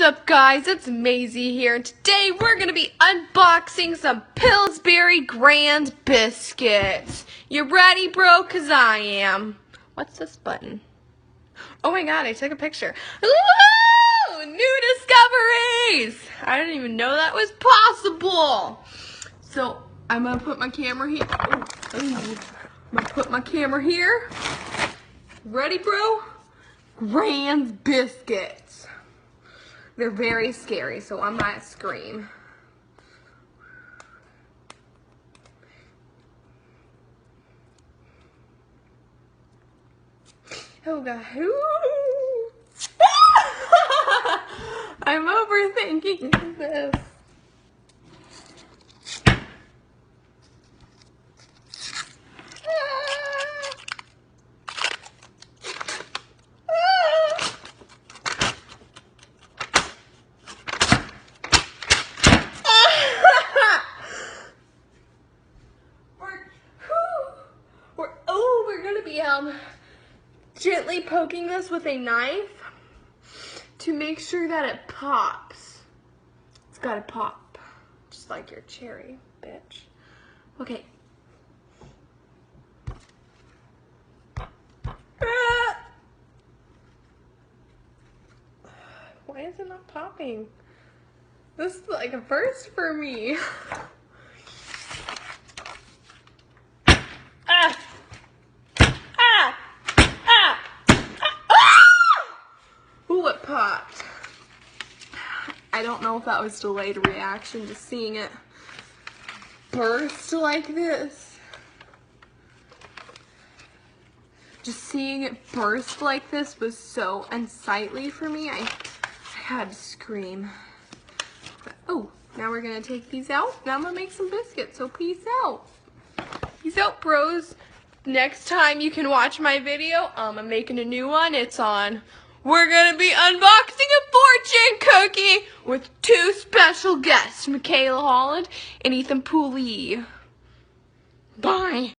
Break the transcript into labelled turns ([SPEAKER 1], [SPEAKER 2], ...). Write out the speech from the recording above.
[SPEAKER 1] up, guys? It's Maisie here, and today we're going to be unboxing some Pillsbury Grand Biscuits. You ready, bro? Because I am. What's this button? Oh my god, I took a picture. Woo! New discoveries! I didn't even know that was possible. So, I'm going to put my camera here. I'm going to put my camera here. Ready, bro? Grand Biscuits. They're very scary, so I might scream. Oh god. Ooh. I'm overthinking this. We're gonna be gently poking this with a knife to make sure that it pops. It's gotta pop, just like your cherry, bitch. Okay. Why is it not popping? This is like a first for me. Ooh, it popped. I don't know if that was delayed reaction, just seeing it burst like this. Just seeing it burst like this was so unsightly for me. I had to scream. But, oh, now we're gonna take these out. Now I'm gonna make some biscuits, so peace out. Peace out, bros. Next time you can watch my video, I'm making a new one. It's on. We're gonna be unboxing a fortune cookie with two special guests, Michaela Holland and Ethan Pooley. Bye.